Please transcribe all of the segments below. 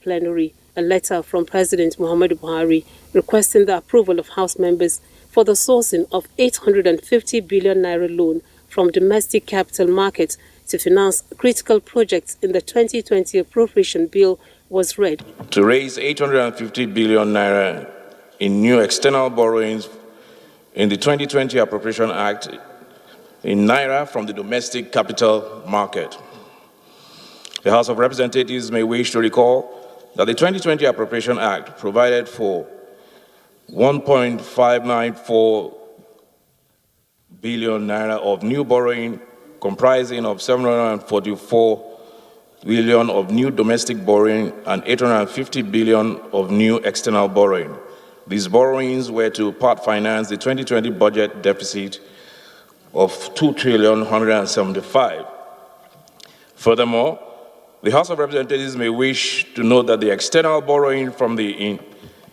plenary a letter from President Muhammadu Buhari requesting the approval of House members for the sourcing of 850 billion naira loan from domestic capital markets to finance critical projects in the 2020 appropriation bill was read. To raise 850 billion naira in new external borrowings in the 2020 Appropriation Act in naira from the domestic capital market. The House of Representatives may wish to recall that the 2020 Appropriation Act provided for 1.594 billion naira of new borrowing, comprising of 744 billion of new domestic borrowing and 850 billion of new external borrowing. These borrowings were to part finance the 2020 budget deficit of 2,175. Furthermore, the House of Representatives may wish to note that the external borrowing from the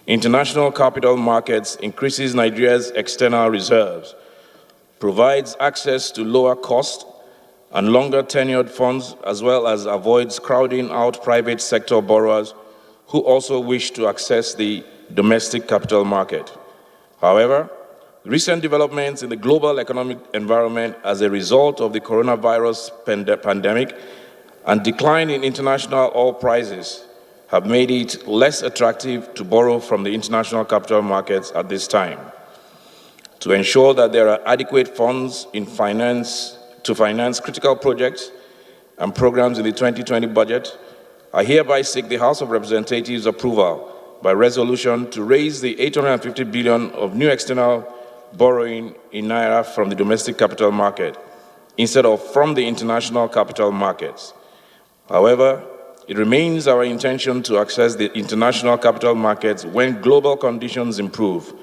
international capital markets increases Nigeria's external reserves, provides access to lower cost and longer tenured funds, as well as avoids crowding out private sector borrowers who also wish to access the domestic capital market. However, recent developments in the global economic environment as a result of the coronavirus pandemic and decline in international oil prices have made it less attractive to borrow from the international capital markets at this time. To ensure that there are adequate funds to finance critical projects and programs in the 2020 budget, I hereby seek the House of Representatives' approval by resolution to raise the 850 billion of new external borrowing in naira from the domestic capital market instead of from the international capital markets. However, it remains our intention to access the international capital markets when global conditions improve,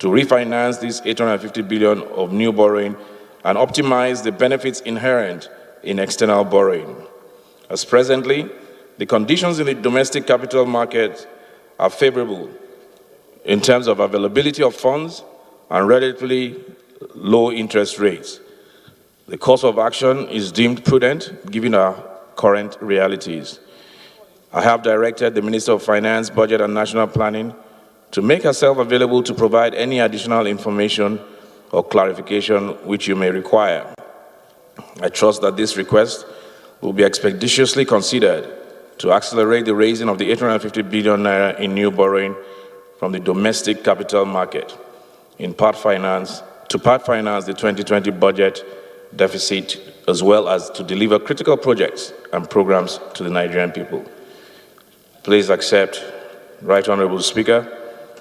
to refinance this 850 billion of new borrowing and optimize the benefits inherent in external borrowing. As presently, the conditions in the domestic capital market are favorable in terms of availability of funds and relatively low interest rates. The course of action is deemed prudent given our current realities. I have directed the Minister of Finance, Budget and National Planning to make herself available to provide any additional information or clarification which you may require. I trust that this request will be expeditiously considered to accelerate the raising of the 850 billion naira in new borrowing from the domestic capital market to part finance the 2020 budget deficit, as well as to deliver critical projects and programs to the Nigerian people. Please accept, Right Honorable Speaker,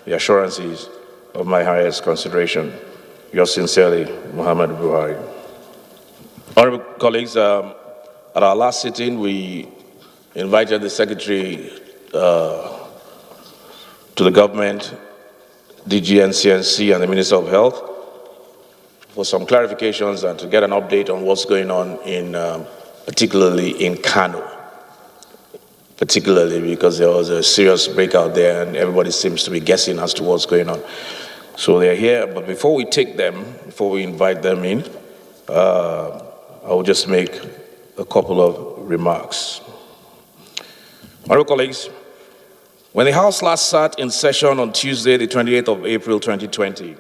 the assurances of my highest consideration. Yours sincerely, Muhammadu Buhari. Honorable colleagues, at our last sitting, we invited the Secretary to the government, DG NCNC, and the Minister of Health for some clarifications and to get an update on what's going on particularly in Kano. Particularly because there was a serious breakout there and everybody seems to be guessing as to what's going on. So they're here, but before we invite them in, I will just make a couple of remarks. Honorable colleagues, when the House last sat in session on Tuesday, the 28th of April 2020,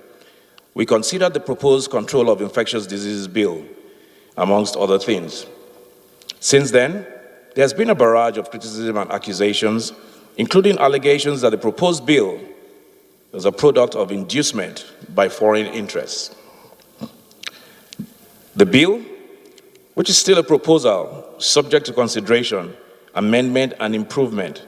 we considered the proposed Control of Infectious Diseases Bill, amongst other things. Since then, there has been a barrage of criticism and accusations, including allegations that the proposed bill is a product of inducement by foreign interests. The bill, which is still a proposal subject to consideration, amendment, and improvement,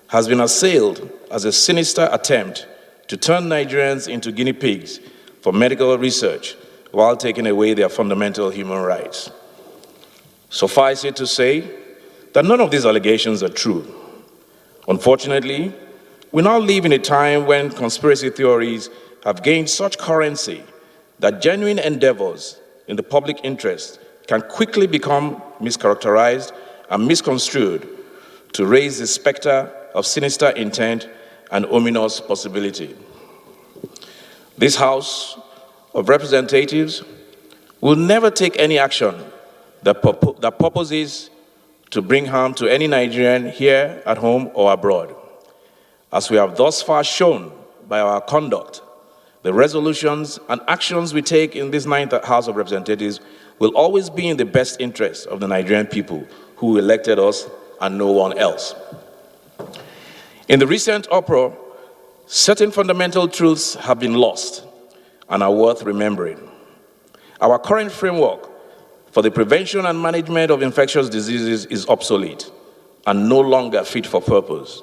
has been assailed as a sinister attempt to turn Nigerians into guinea pigs for medical research while taking away their fundamental human rights. Suffice it to say that none of these allegations are true. Unfortunately, we now live in a time when conspiracy theories have gained such currency that genuine endeavors in the public interest can quickly become mischaracterized and misconstrued to raise the specter of sinister intent and ominous possibility. This House of Representatives will never take any action that purposes to bring harm to any Nigerian here at home or abroad. as we have thus far shown by our conduct. The resolutions and actions we take in this ninth House of Representatives will always be in the best interest of the Nigerian people who elected us and no one else. In the recent uproar, certain fundamental truths have been lost and are worth remembering. Our current framework for the prevention and management of infectious diseases is obsolete and no longer fit for purpose.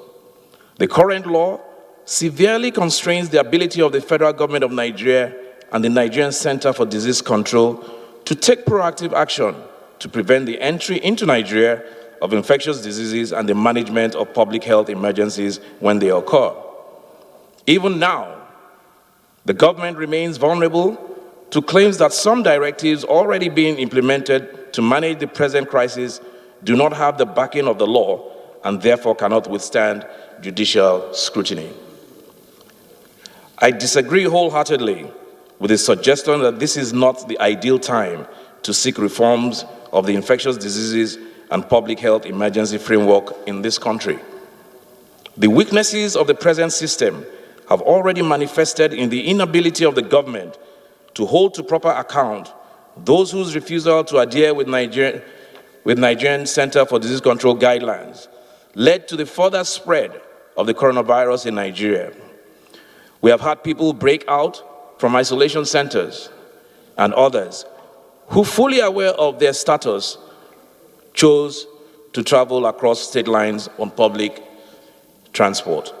The current law severely constrains the ability of the federal government of Nigeria and the Nigerian Center for Disease Control to take proactive action to prevent the entry into Nigeria of infectious diseases and the management of public health emergencies when they occur. Even now, the government remains vulnerable to claims that some directives already being implemented to manage the present crisis do not have the backing of the law and therefore cannot withstand judicial scrutiny. I disagree wholeheartedly with the suggestion that this is not the ideal time to seek reforms of the infectious diseases and public health emergency framework in this country. The weaknesses of the present system have already manifested in the inability of the government to hold to proper account those whose refusal to adhere with Nigerian Center for Disease Control guidelines led to the further spread of the coronavirus in Nigeria. We have had people break out from isolation centers and others who, fully aware of their status, chose to travel across state lines on public transport.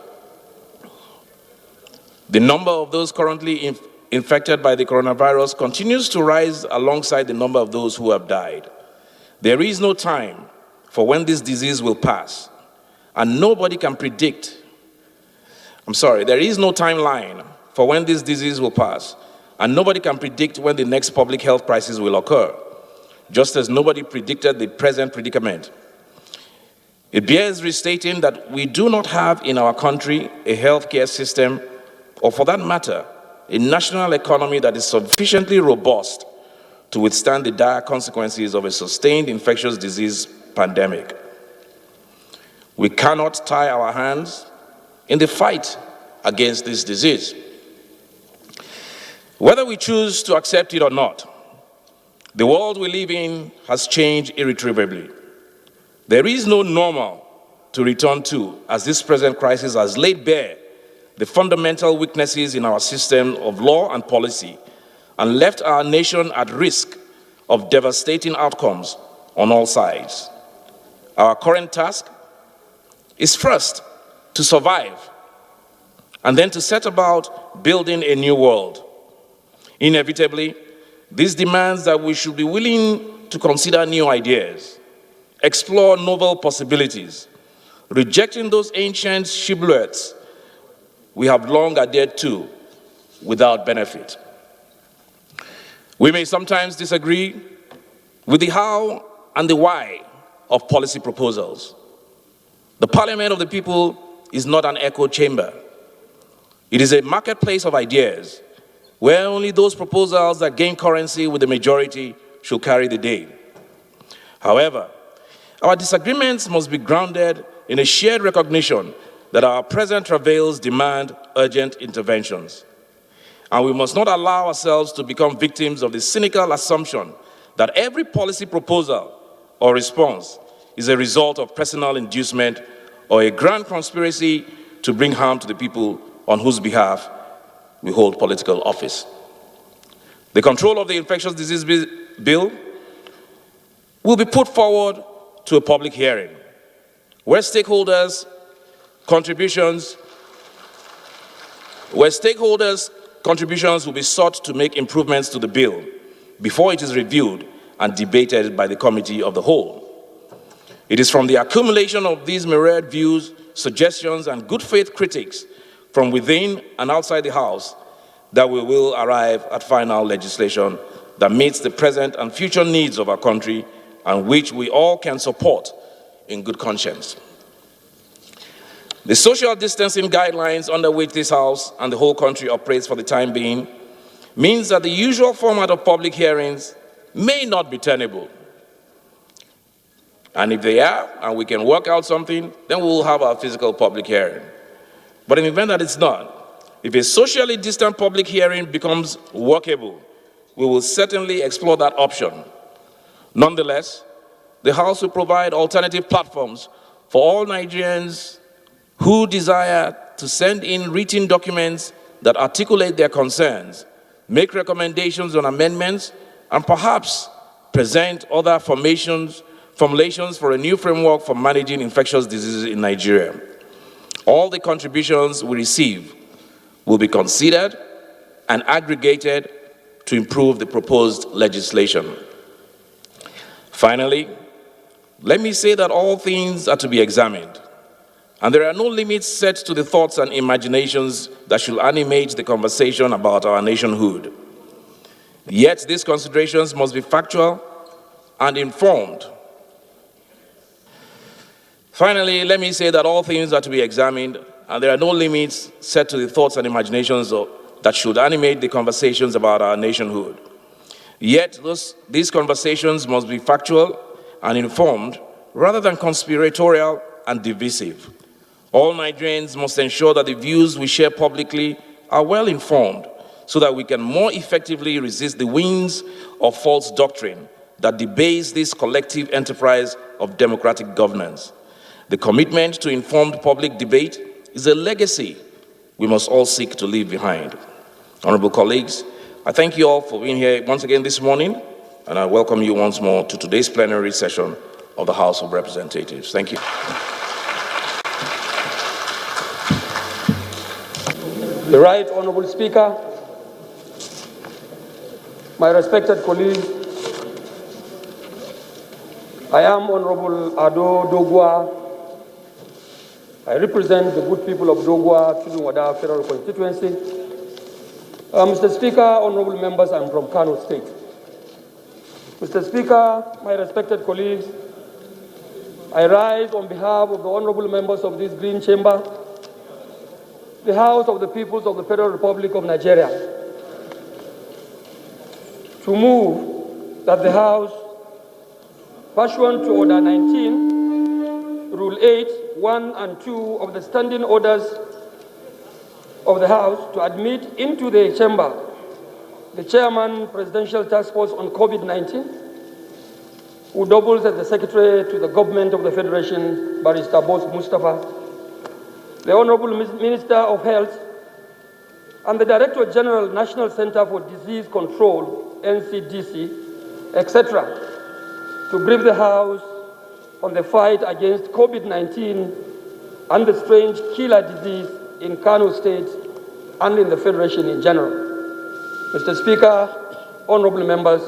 The number of those currently infected by the coronavirus continues to rise alongside the number of those who have died. There is no time for when this disease will pass, and nobody can predict. There is no timeline for when this disease will pass, and nobody can predict when the next public health crisis will occur, just as nobody predicted the present predicament. It bears restating that we do not have in our country a healthcare system, or for that matter, a national economy that is sufficiently robust to withstand the dire consequences of a sustained infectious disease pandemic. We cannot tie our hands in the fight against this disease. Whether we choose to accept it or not, the world we live in has changed irretrievably. There is no normal to return to, as this present crisis has laid bare the fundamental weaknesses in our system of law and policy and left our nation at risk of devastating outcomes on all sides. Our current task is first to survive and then to set about building a new world. Inevitably, this demands that we should be willing to consider new ideas, explore novel possibilities, rejecting those ancient shibboleths we have long adhered to without benefit. We may sometimes disagree with the how and the why of policy proposals. The Parliament of the people is not an echo chamber. It is a marketplace of ideas where only those proposals that gain currency with the majority should carry the day. However, our disagreements must be grounded in a shared recognition that our present travails demand urgent interventions. And we must not allow ourselves to become victims of the cynical assumption that every policy proposal or response is a result of personal inducement or a grand conspiracy to bring harm to the people on whose behalf we hold political office. The control of the infectious disease bill will be put forward to a public hearing, where stakeholders' contributions will be sought to make improvements to the bill before it is reviewed and debated by the Committee of the Whole. It is from the accumulation of these myriad views, suggestions, and good faith critics from within and outside the House that we will arrive at final legislation that meets the present and future needs of our country and which we all can support in good conscience. The social distancing guidelines under which this House and the whole country operates for the time being means that the usual format of public hearings may not be tenable. And if they are, and we can work out something, then we will have our physical public hearing. But in the event that it's not, if a socially distant public hearing becomes workable, we will certainly explore that option. Nonetheless, the House will provide alternative platforms for all Nigerians who desire to send in written documents that articulate their concerns, make recommendations on amendments, and perhaps present other formulations for a new framework for managing infectious diseases in Nigeria. All the contributions we receive will be considered and aggregated to improve the proposed legislation. Finally, let me say that all things are to be examined, and there are no limits set to the thoughts and imaginations that should animate the conversation about our nationhood. Yet these considerations must be factual and informed. Finally, let me say that all things are to be examined, and there are no limits set to the thoughts and imaginations that should animate the conversations about our nationhood. Yet these conversations must be factual and informed rather than conspiratorial and divisive. All Nigerians must ensure that the views we share publicly are well informed so that we can more effectively resist the winds of false doctrine that debase this collective enterprise of democratic governance. The commitment to informed public debate is a legacy we must all seek to leave behind. Honorable colleagues, I thank you all for being here once again this morning, and I welcome you once more to today's plenary session of the House of Representatives. Thank you. The Right Honorable Speaker, my respected colleagues, I am Honorable Ado Dogwa. I represent the good people of Dogwa, Chudunwada Federal Constituency. Mr. Speaker, honorable members, I'm from Kano State. Mr. Speaker, my respected colleagues, I rise on behalf of the honorable members of this Green Chamber, the House of the Peoples of the Federal Republic of Nigeria, to move that the House, pursuant to Order 19, Rule 8, 1 and 2 of the Standing Orders of the House, to admit into the chamber the Chairman, Presidential Task Force on COVID-19, who doubles as the Secretary to the Government of the Federation, Barrister Boss Mustafa, the Honorable Minister of Health, and the Director General, National Center for Disease Control, NCDC, etc., to brief the House on the fight against COVID-19 and the strange killer disease in Kano State and in the Federation in general. Mr. Speaker, honorable members,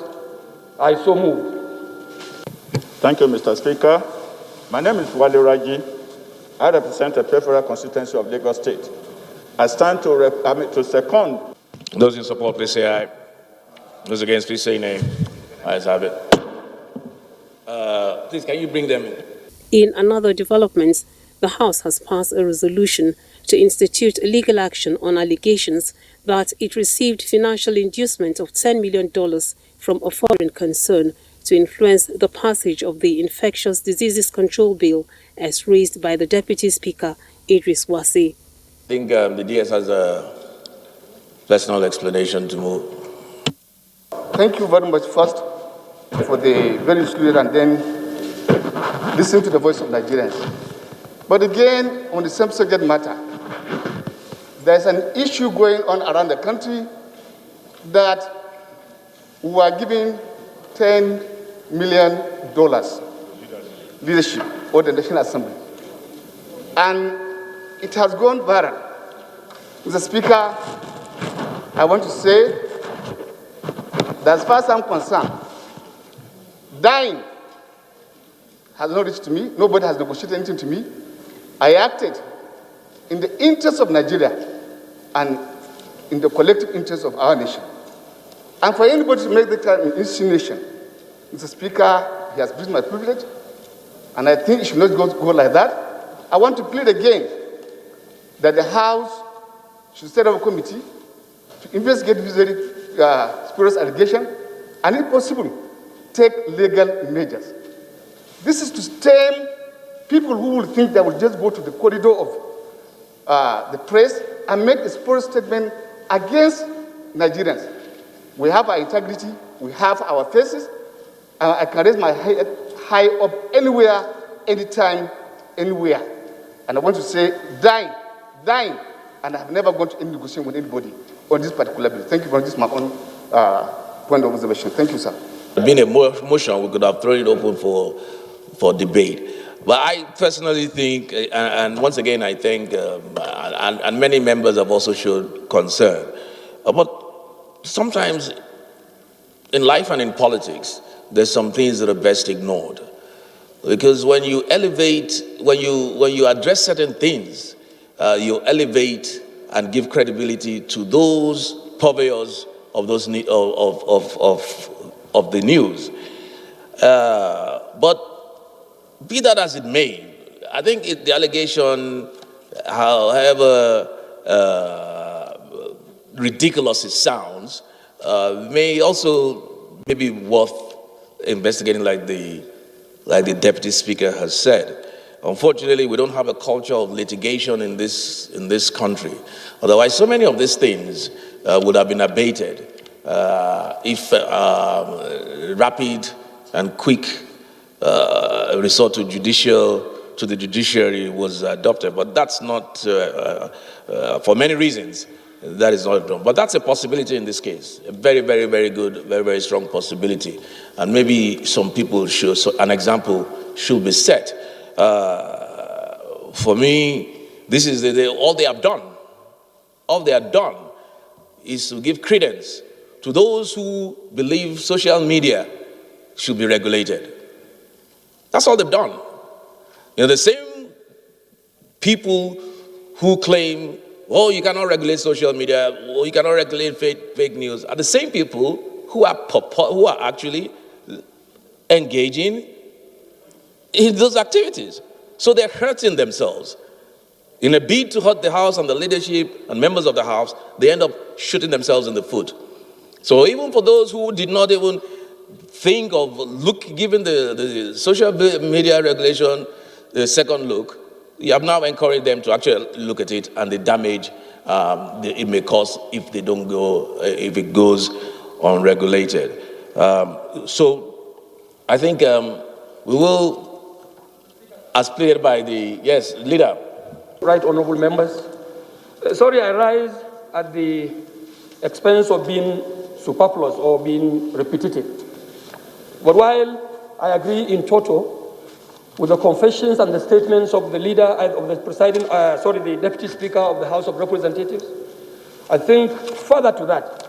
I so move. Thank you, Mr. Speaker. My name is Wale Raji. I represent the Peripheral Constituency of Lagos State. I stand to second. Those in support, please say aye. Those against, please say nay. Ayes have it. Please, can you bring them in? In another development, the House has passed a resolution to institute legal action on allegations that it received financial inducement of $10 million from a foreign concern to influence the passage of the Infectious Diseases Control Bill as raised by the Deputy Speaker, Idris Wasi. I think the DS has a personal explanation to move. Thank you very much first for the very clear and then listen to the voice of Nigerians. But again, on the same subject matter, there's an issue going on around the country that we are giving $10 million leadership or the National Assembly. And it has gone viral. Mr. Speaker, I want to say that as far as I'm concerned, dying has not reached to me. Nobody has negotiated anything to me. I acted in the interest of Nigeria and in the collective interest of our nation. And for anybody to make that kind of insinuation, Mr. Speaker, he has breached my privilege, and I think it should not go like that. I want to plead again that the House should set up a committee to investigate this very spurious allegation, and if possible, take legal measures. This is to stem people who will think they will just go to the corridor of the press and make a spurious statement against Nigerians. We have our integrity, we have our faces, and I can raise my head high up anywhere, anytime, anywhere. And I want to say, dying, and I've never gone to any negotiation with anybody on this particular bill. Thank you for this, my own point of observation. Thank you, sir. Being a motion, we could have thrown it open for debate. But I personally think, and once again, I think, and many members have also showed concern, but sometimes in life and in politics, there's some things that are best ignored. Because when you elevate, when you address certain things, you elevate and give credibility to those purveyors of those of the news. But be that as it may, I think the allegation, however ridiculous it sounds, may also maybe worth investigating, like the Deputy Speaker has said. Unfortunately, we don't have a culture of litigation in this country. Otherwise, so many of these things would have been abated if rapid and quick resort to the judiciary was adopted. But that's not, for many reasons, that is not done. But that's a possibility in this case. A very, very, very good, very, very strong possibility. And maybe some people should, so an example should be set. For me, this is all they have done. All they have done is to give credence to those who believe social media should be regulated. That's all they've done. You know, the same people who claim, oh, you cannot regulate social media, or you cannot regulate fake news, are the same people who are actually engaging in those activities. So they're hurting themselves. In a bid to hurt the House and the leadership and members of the House, they end up shooting themselves in the foot. So even for those who did not even think of giving the social media regulation the second look, you have now encouraged them to actually look at it and the damage it may cause if they don't go, if it goes unregulated. So I think we will, as played by the, yes, leader. Right, honorable members. Sorry, I rise at the expense of being superfluous or being repetitive. But while I agree in total with the confessions and the statements of the leader of the the Deputy Speaker of the House of Representatives, I think further to that,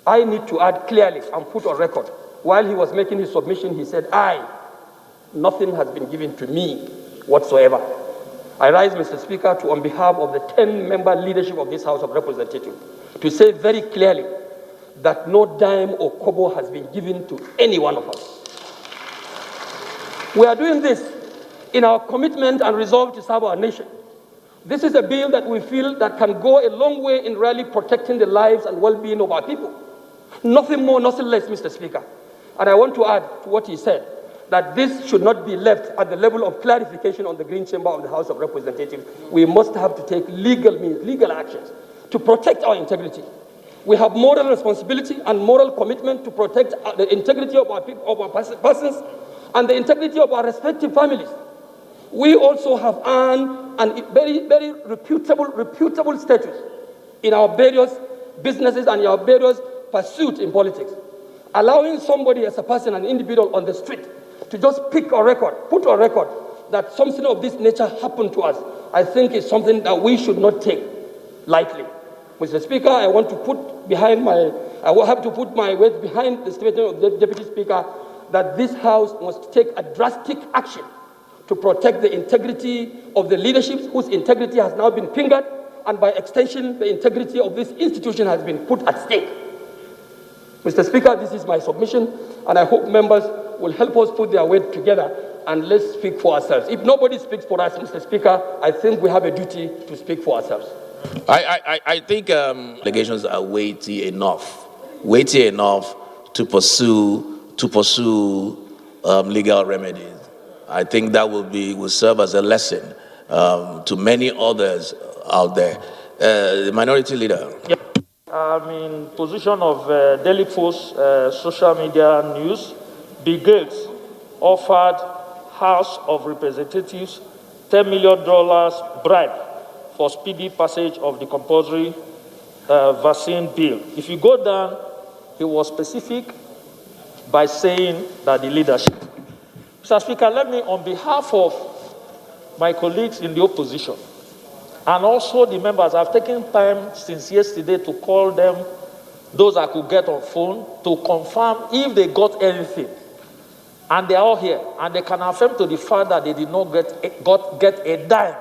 I need to add clearly and put on record. While he was making his submission, he said, nothing has been given to me whatsoever. I rise, Mr. Speaker, to on behalf of the 10-member leadership of this House of Representatives, to say very clearly that no dime or kobo has been given to any one of us. We are doing this in our commitment and resolve to serve our nation. This is a bill that we feel that can go a long way in really protecting the lives and well-being of our people. Nothing more, nothing less, Mr. Speaker. And I want to add to what he said, that this should not be left at the level of clarification on the Green Chamber of the House of Representatives. We must have to take legal means, legal actions to protect our integrity. We have moral responsibility and moral commitment to protect the integrity of our people, of our persons, and the integrity of our respective families. We also have earned a very, very reputable status in our various businesses and in our various pursuits in politics. Allowing somebody as a person, an individual on the street, to just put on record that something of this nature happened to us, I think is something that we should not take lightly. Mr. Speaker, I will have to put my weight behind the statement of the Deputy Speaker that this House must take a drastic action to protect the integrity of the leadership whose integrity has now been fingered, and by extension, the integrity of this institution has been put at stake. Mr. Speaker, this is my submission, and I hope members will help us put their weight together and let's speak for ourselves. If nobody speaks for us, Mr. Speaker, I think we have a duty to speak for ourselves. I think allegations are weighty enough to pursue legal remedies. I think that will serve as a lesson to many others out there. The minority leader. Yep. I'm in position of Daily Post social media news. Bill Gates offered House of Representatives $10 million bribe for speedy passage of the compulsory vaccine bill. If you go down, he was specific by saying that the leadership. Mr. Speaker, let me, on behalf of my colleagues in the opposition, and also the members, I've taken time since yesterday to call them, those I could get on phone, to confirm if they got anything. And they are all here, and they can affirm to the fact that they did not get a dime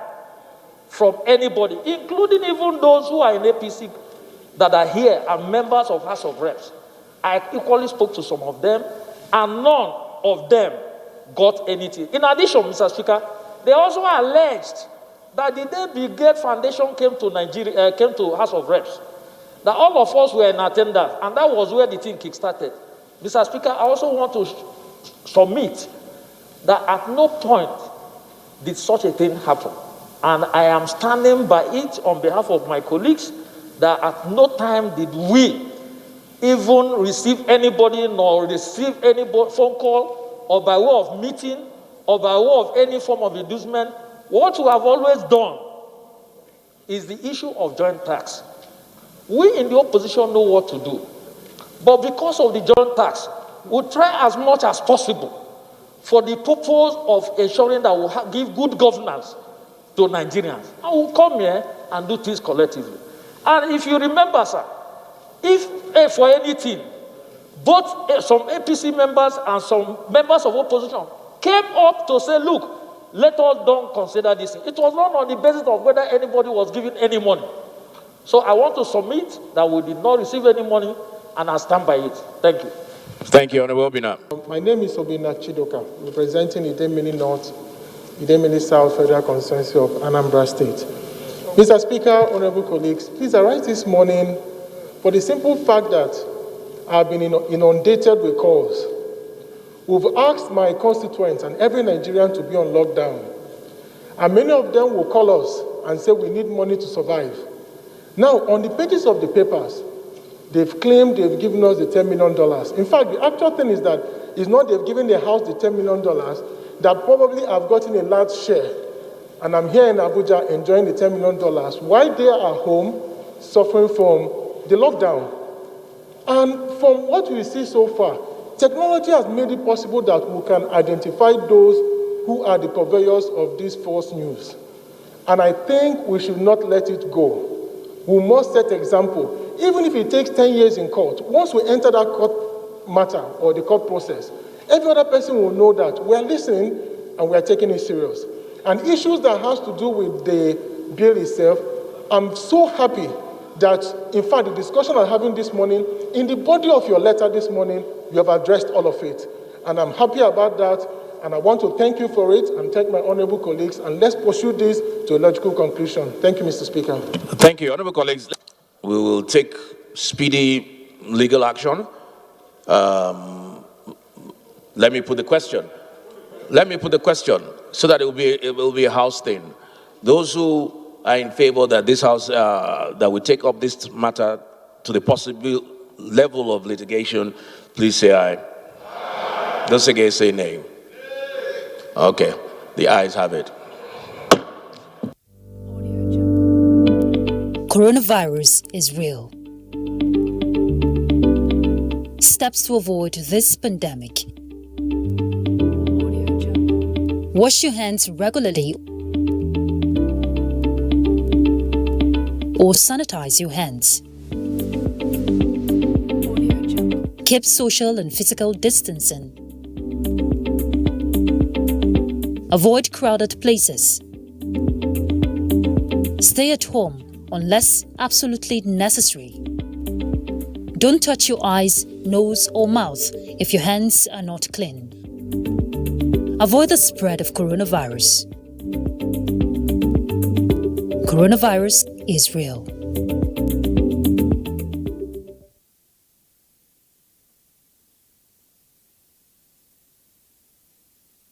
from anybody, including even those who are in APC that are here and members of House of Reps. I equally spoke to some of them, and none of them got anything. In addition, Mr. Speaker, they also alleged that the day Bill Gates Foundation came to House of Reps, that all of us were in attendance, and that was where the thing kick-started. Mr. Speaker, I also want to submit that at no point did such a thing happen. And I am standing by it on behalf of my colleagues that at no time did we even receive anybody nor receive any phone call or by way of meeting or by way of any form of inducement. What we have always done is the issue of joint tax. We in the opposition know what to do. But because of the joint tax, we'll try as much as possible for the purpose of ensuring that we'll give good governance to Nigerians. And we'll come here and do things collectively. And if you remember, sir, if for anything, both some APC members and some members of opposition came up to say, look, let us don't consider this. It was not on the basis of whether anybody was giving any money. So I want to submit that we did not receive any money, and I stand by it. Thank you. Thank you, Honorable Obina. My name is Obina Chidoka, representing Idemili North, Idemili South Federal Constituency of Anambra State. Mr. Speaker, honorable colleagues, please arise this morning for the simple fact that I've been inundated with calls. We've asked my constituents and every Nigerian to be on lockdown, and many of them will call us and say we need money to survive. Now, on the pages of the papers, they've claimed they've given us the $10 million. In fact, the actual thing is that it's not they've given the House the $10 million, that probably I've gotten a large share, and I'm here in Abuja enjoying the $10 million while they are home suffering from the lockdown. And from what we see so far, technology has made it possible that we can identify those who are the purveyors of this false news. And I think we should not let it go. We must set example. Even if it takes 10 years in court, once we enter that court matter or the court process, every other person will know that we are listening and we are taking it serious. And issues that has to do with the bill itself, I'm so happy that, in fact, the discussion I'm having this morning, in the body of your letter this morning, you have addressed all of it. And I'm happy about that, and I want to thank you for it and thank my honorable colleagues, and let's pursue this to a logical conclusion. Thank you, Mr. Speaker. Thank you, honorable colleagues. We will take speedy legal action. Let me put the question. So that it will be a house thing. Those who are in favor that this house, that we take up this matter to the possible level of litigation, please say aye. Aye. Those against say nay. Okay, the ayes have it. Coronavirus is real. Steps to avoid this pandemic. Wash your hands regularly or sanitize your hands. Keep social and physical distancing. Avoid crowded places. Stay at home unless absolutely necessary. Don't touch your eyes, nose, or mouth if your hands are not clean. Avoid the spread of coronavirus. Coronavirus is real.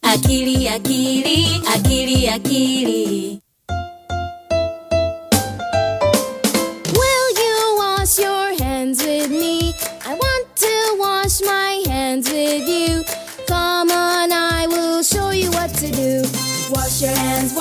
Akili, akili, akili, akili. wash your hands.